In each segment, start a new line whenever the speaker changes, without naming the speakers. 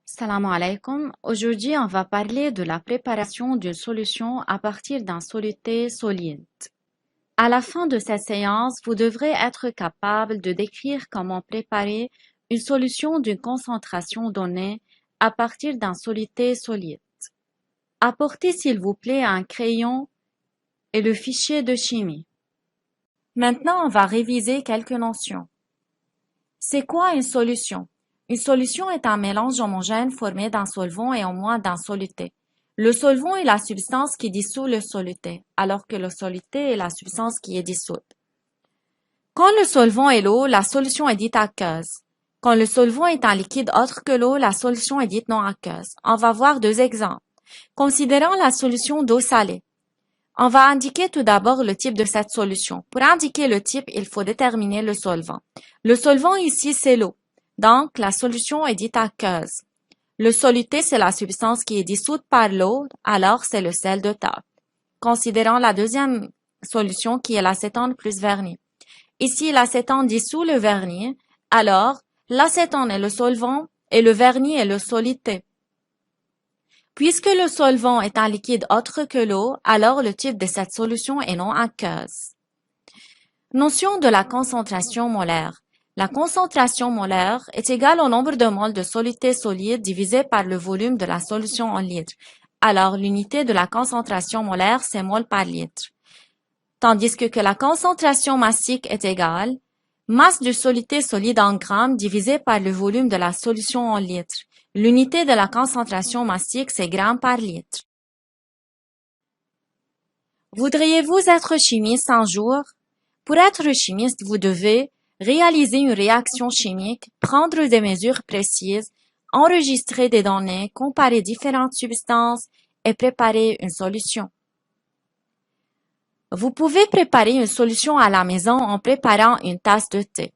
Salam alaikum. Aujourd'hui, on va parler de la préparation d'une solution à partir d'un soluté solide. À la fin de cette séance, vous devrez être capable de décrire comment préparer une solution d'une concentration donnée à partir d'un soluté solide. Apportez s'il vous plaît un crayon et le fichier de chimie. Maintenant, on va réviser quelques notions. C'est quoi une solution? Une solution est un mélange homogène formé d'un solvant et au moins d'un soluté. Le solvant est la substance qui dissout le soluté, alors que le soluté est la substance qui est dissoute. Quand le solvant est l'eau, la solution est dite aqueuse. Quand le solvant est un liquide autre que l'eau, la solution est dite non aqueuse. On va voir deux exemples. Considérons la solution d'eau salée. On va indiquer tout d'abord le type de cette solution. Pour indiquer le type, il faut déterminer le solvant. Le solvant ici, c'est l'eau. Donc, la solution est dite aqueuse. Le soluté, c'est la substance qui est dissoute par l'eau, alors c'est le sel de table. Considérons la deuxième solution qui est l'acétone plus vernis. Ici, l'acétone dissout le vernis, alors l'acétone est le solvant et le vernis est le soluté. Puisque le solvant est un liquide autre que l'eau, alors le type de cette solution est non aqueuse. Notion de la concentration molaire. La concentration molaire est égale au nombre de moles de soluté solide divisé par le volume de la solution en litres. Alors, l'unité de la concentration molaire, c'est mol par litre. Tandis que la concentration massique est égale masse du soluté solide en grammes divisé par le volume de la solution en litres. L'unité de la concentration massique, c'est grammes par litre. Voudriez-vous être chimiste un jour? Pour être chimiste, vous devez réaliser une réaction chimique, prendre des mesures précises, enregistrer des données, comparer différentes substances et préparer une solution. Vous pouvez préparer une solution à la maison en préparant une tasse de thé.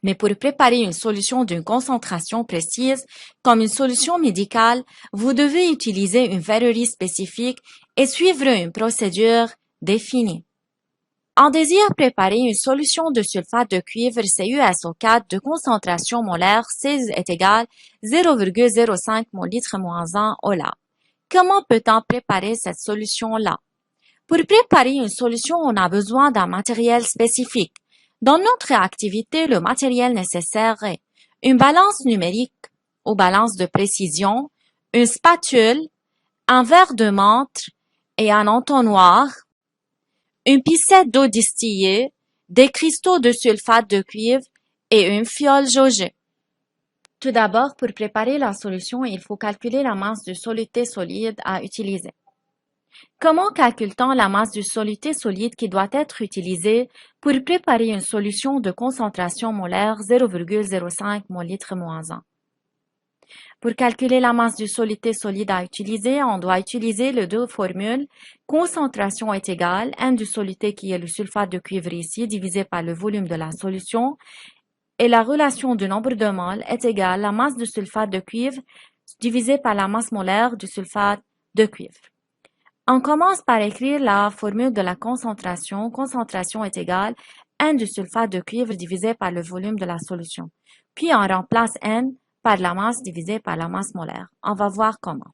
Mais pour préparer une solution d'une concentration précise, comme une solution médicale, vous devez utiliser une verrerie spécifique et suivre une procédure définie. On désire préparer une solution de sulfate de cuivre CuSO4 de concentration molaire 16 est égale 0,05 mol/1 au lait. Comment peut-on préparer cette solution-là? Pour préparer une solution, on a besoin d'un matériel spécifique. Dans notre activité, le matériel nécessaire est une balance numérique ou balance de précision, une spatule, un verre de montre et un entonnoir, une piscette d'eau distillée, des cristaux de sulfate de cuivre et une fiole jaugée. Tout d'abord, pour préparer la solution, il faut calculer la masse du soluté solide à utiliser. Comment calcule-t-on la masse du soluté solide qui doit être utilisée pour préparer une solution de concentration molaire 0,05 mol/-1? Pour calculer la masse du soluté solide à utiliser, on doit utiliser les deux formules. Concentration est égale N du soluté qui est le sulfate de cuivre ici divisé par le volume de la solution et la relation du nombre de moles est égale la masse du sulfate de cuivre divisé par la masse molaire du sulfate de cuivre. On commence par écrire la formule de la concentration. Concentration est égale N du sulfate de cuivre divisé par le volume de la solution. Puis on remplace N par la masse divisée par la masse molaire. On va voir comment.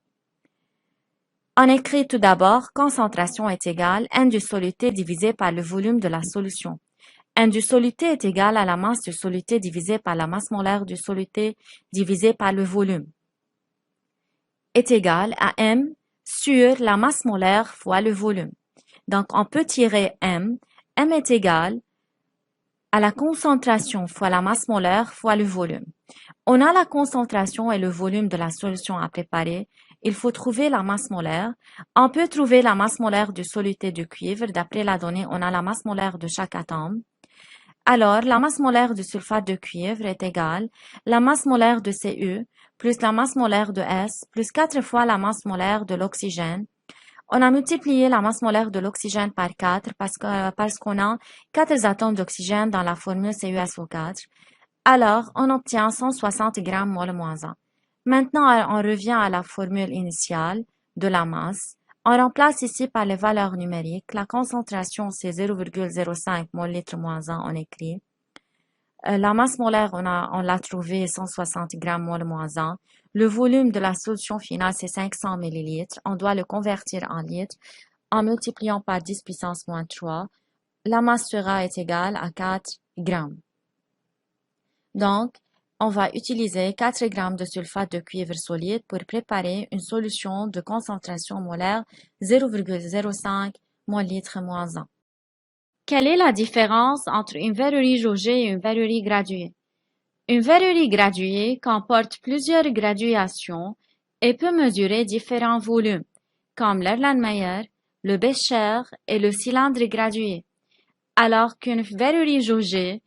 On écrit tout d'abord concentration est égale N du soluté divisé par le volume de la solution. N du soluté est égal à la masse du soluté divisé par la masse molaire du soluté divisé par le volume. Est égal à M sur la masse molaire fois le volume. Donc, on peut tirer M. M est égal à la concentration fois la masse molaire fois le volume. On a la concentration et le volume de la solution à préparer. Il faut trouver la masse molaire. On peut trouver la masse molaire du soluté de cuivre. D'après la donnée, on a la masse molaire de chaque atome. Alors, la masse molaire du sulfate de cuivre est égale à la masse molaire de Cu plus la masse molaire de S plus 4 fois la masse molaire de l'oxygène. On a multiplié la masse molaire de l'oxygène par 4 parce qu'on a 4 atomes d'oxygène dans la formule CuSO4. Alors, on obtient 160 grammes mol-1. Maintenant, on revient à la formule initiale de la masse. On remplace ici par les valeurs numériques. La concentration, c'est 0,05 mol litre moins 1, on écrit. La masse molaire, on l'a trouvé 160 grammes mol moins 1. Le volume de la solution finale, c'est 500 millilitres. On doit le convertir en litres en multipliant par 10 puissance moins 3. La masse sera égale à 4 grammes. Donc, on va utiliser 4 grammes de sulfate de cuivre solide pour préparer une solution de concentration molaire 0,05 mol litre moins 1. Quelle est la différence entre une verrerie jaugée et une verrerie graduée? Une verrerie graduée comporte plusieurs graduations et peut mesurer différents volumes, comme l'Erlenmeyer, le Becher et le cylindre gradué, alors qu'une verrerie jaugée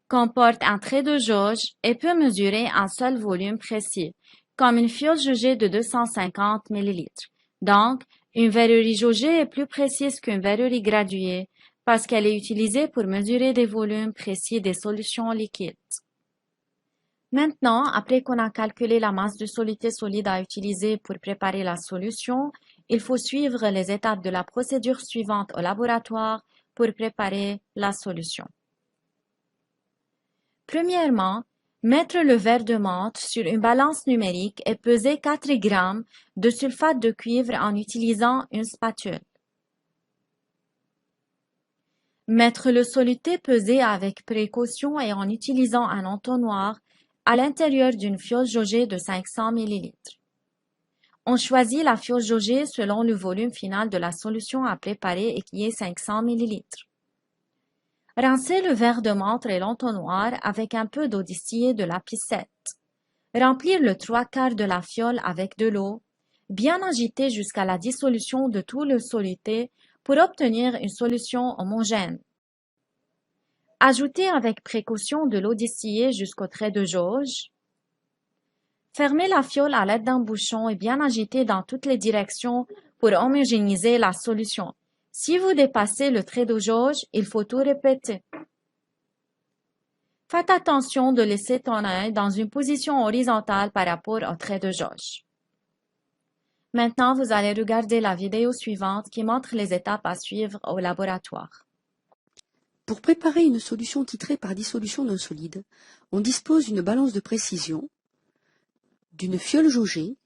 comporte un trait de jauge et peut mesurer un seul volume précis, comme une fiole jaugée de 250 ml. Donc, une verrerie jaugée est plus précise qu'une verrerie graduée parce qu'elle est utilisée pour mesurer des volumes précis des solutions liquides. Maintenant, après qu'on a calculé la masse de soluté solide à utiliser pour préparer la solution, il faut suivre les étapes de la procédure suivante au laboratoire pour préparer la solution. Premièrement, mettre le verre de menthe sur une balance numérique et peser 4 grammes de sulfate de cuivre en utilisant une spatule. Mettre le soluté pesé avec précaution et en utilisant un entonnoir à l'intérieur d'une fiole jaugée de 500 ml. On choisit la fiole jaugée selon le volume final de la solution à préparer et qui est 500 ml. Rincez le verre de menthe et l'entonnoir avec un peu d'eau distillée de la piscette. Remplir le 3/4 de la fiole avec de l'eau, bien agiter jusqu'à la dissolution de tout le soluté pour obtenir une solution homogène. Ajouter avec précaution de l'eau distillée jusqu'au trait de jauge. Fermez la fiole à l'aide d'un bouchon et bien agiter dans toutes les directions pour homogénéiser la solution. Si vous dépassez le trait de jauge, il faut tout répéter. Faites attention de laisser ton œil dans une position horizontale par rapport au trait de jauge. Maintenant, vous allez regarder la vidéo suivante qui montre les étapes à suivre au laboratoire.
Pour préparer une solution titrée par dissolution d'un solide, on dispose d'une balance de précision, d'une fiole jaugée,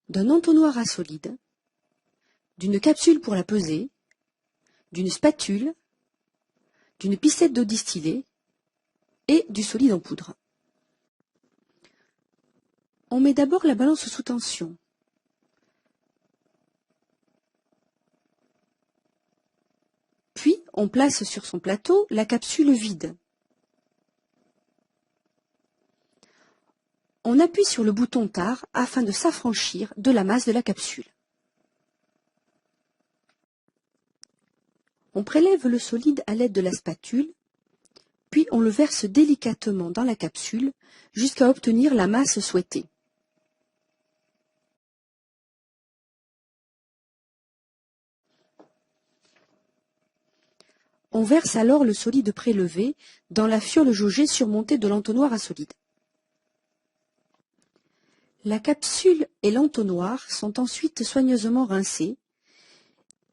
d'un entonnoir à solide, d'une capsule pour la peser, d'une spatule, d'une piscette d'eau distillée et du solide en poudre. On met d'abord la balance sous tension. Puis, on place sur son plateau la capsule vide. On appuie sur le bouton tare afin de s'affranchir de la masse de la capsule. On prélève le solide à l'aide de la spatule, puis on le verse délicatement dans la capsule jusqu'à obtenir la masse souhaitée. On verse alors le solide prélevé dans la fiole jaugée surmontée de l'entonnoir à solide. La capsule et l'entonnoir sont ensuite soigneusement rincés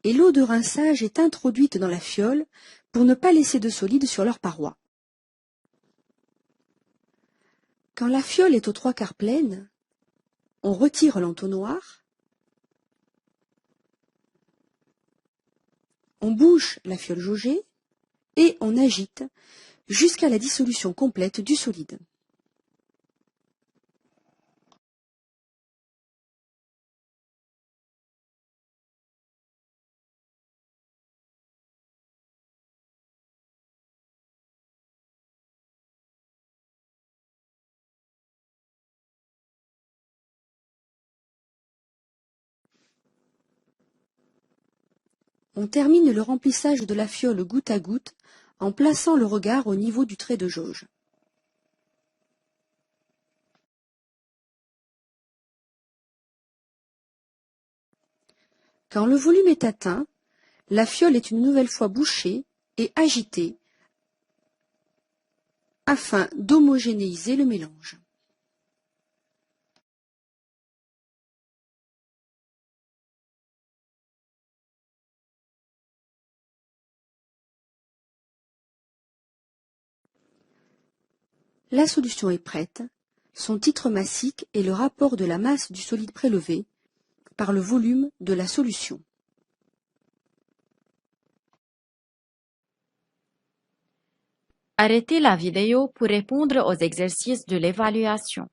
et l'eau de rinçage est introduite dans la fiole pour ne pas laisser de solide sur leurs parois. Quand la fiole est aux 3/4 pleine, on retire l'entonnoir, on bouche la fiole jaugée et on agite jusqu'à la dissolution complète du solide. On termine le remplissage de la fiole goutte à goutte en plaçant le regard au niveau du trait de jauge. Quand le volume est atteint, la fiole est une nouvelle fois bouchée et agitée afin d'homogénéiser le mélange. La solution est prête. Son titre massique est le rapport de la masse du solide prélevé par le volume de la solution.
Arrêtez la vidéo pour répondre aux exercices de l'évaluation.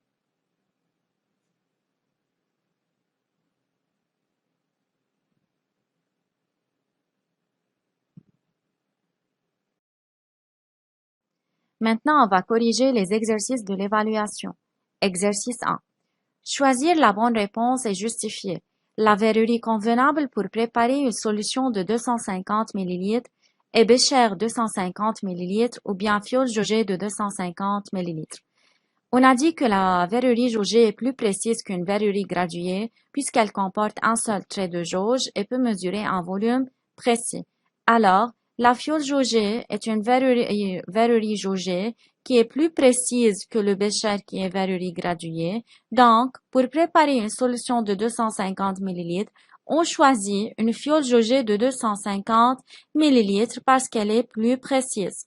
Maintenant, on va corriger les exercices de l'évaluation. Exercice 1. Choisir la bonne réponse et justifier. La verrerie convenable pour préparer une solution de 250 ml et bécher 250 ml ou bien fiole jaugée de 250 ml. On a dit que la verrerie jaugée est plus précise qu'une verrerie graduée puisqu'elle comporte un seul trait de jauge et peut mesurer un volume précis. Alors, la fiole jaugée est une verrerie jaugée qui est plus précise que le bécher qui est verrerie graduée. Donc, pour préparer une solution de 250 ml, on choisit une fiole jaugée de 250 ml parce qu'elle est plus précise.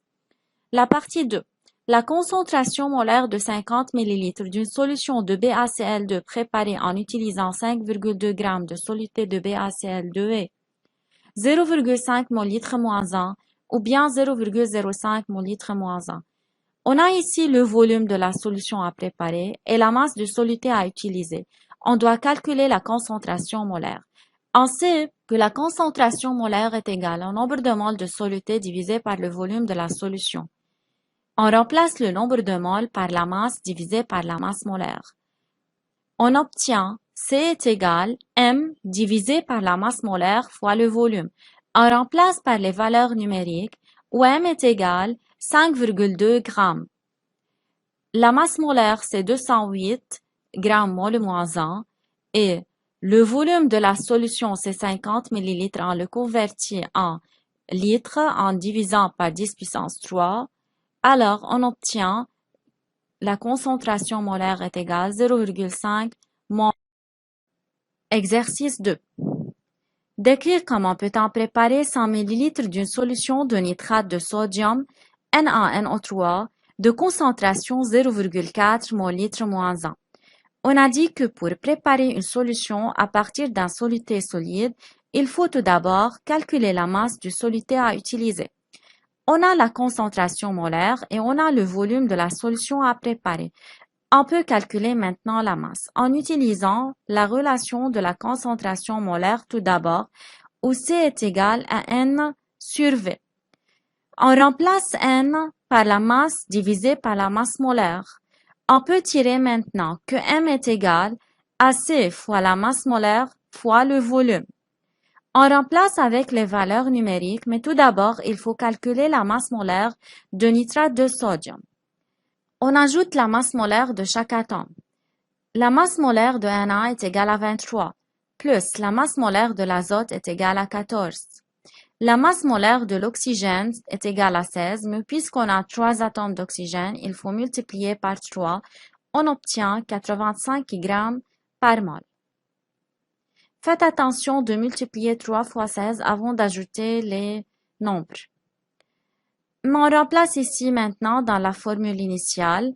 La partie 2. La concentration molaire de 50 ml d'une solution de BaCl2 préparée en utilisant 5,2 g de soluté de BaCl2 est 0,5 mol/-1 ou bien 0,05 mol/-1. On a ici le volume de la solution à préparer et la masse de soluté à utiliser. On doit calculer la concentration molaire. On sait que la concentration molaire est égale au nombre de moles de soluté divisé par le volume de la solution. On remplace le nombre de moles par la masse divisée par la masse molaire. On obtient C est égal M divisé par la masse molaire fois le volume. On remplace par les valeurs numériques où M est égal 5,2 g. La masse molaire c'est 208 g mol/-1 et le volume de la solution c'est 50 ml. On le convertit en litres en divisant par 10 puissance 3. Alors, on obtient la concentration molaire est égale 0,5 mol. Exercice 2. Décrire comment peut-on préparer 100 ml d'une solution de nitrate de sodium NaNO3 de concentration 0,4 mol/-1. On a dit que pour préparer une solution à partir d'un soluté solide, il faut tout d'abord calculer la masse du soluté à utiliser. On a la concentration molaire et on a le volume de la solution à préparer. On peut calculer maintenant la masse en utilisant la relation de la concentration molaire tout d'abord, où C est égal à N sur V. On remplace N par la masse divisée par la masse molaire. On peut tirer maintenant que M est égal à C fois la masse molaire fois le volume. On remplace avec les valeurs numériques, mais tout d'abord, il faut calculer la masse molaire de nitrate de sodium. On ajoute la masse molaire de chaque atome. La masse molaire de Na est égale à 23, plus la masse molaire de l'azote est égale à 14. La masse molaire de l'oxygène est égale à 16, mais puisqu'on a 3 atomes d'oxygène, il faut multiplier par 3. On obtient 85 g par mol. Faites attention de multiplier 3 fois 16 avant d'ajouter les nombres. On remplace ici maintenant dans la formule initiale.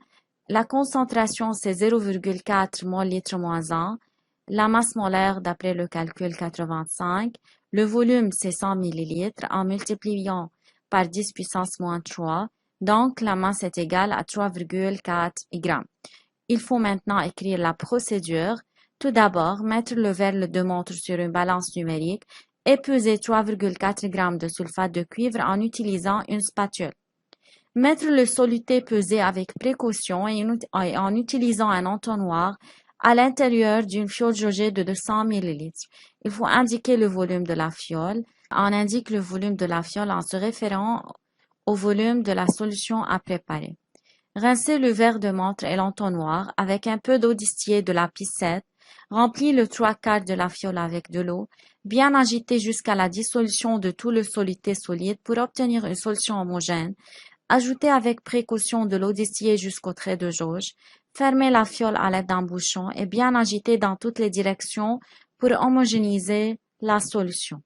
La concentration c'est 0,4 mol/-1. La masse molaire d'après le calcul 85. Le volume c'est 100 ml en multipliant par 10 puissance moins 3. Donc la masse est égale à 3,4 g. Il faut maintenant écrire la procédure. Tout d'abord, mettre le verre de montre sur une balance numérique et peser 3,4 g de sulfate de cuivre en utilisant une spatule. Mettre le soluté pesé avec précaution et en utilisant un entonnoir à l'intérieur d'une fiole jaugée de 200 ml. Il faut indiquer le volume de la fiole. On indique le volume de la fiole en se référant au volume de la solution à préparer. Rincez le verre de montre et l'entonnoir avec un peu d'eau distillée de la piscette. Remplis le 3/4 de la fiole avec de l'eau, bien agitez jusqu'à la dissolution de tout le soluté solide pour obtenir une solution homogène. Ajoutez avec précaution de l'eau distillée jusqu'au trait de jauge. Fermez la fiole à l'aide d'un bouchon et bien agitez dans toutes les directions pour homogénéiser la solution.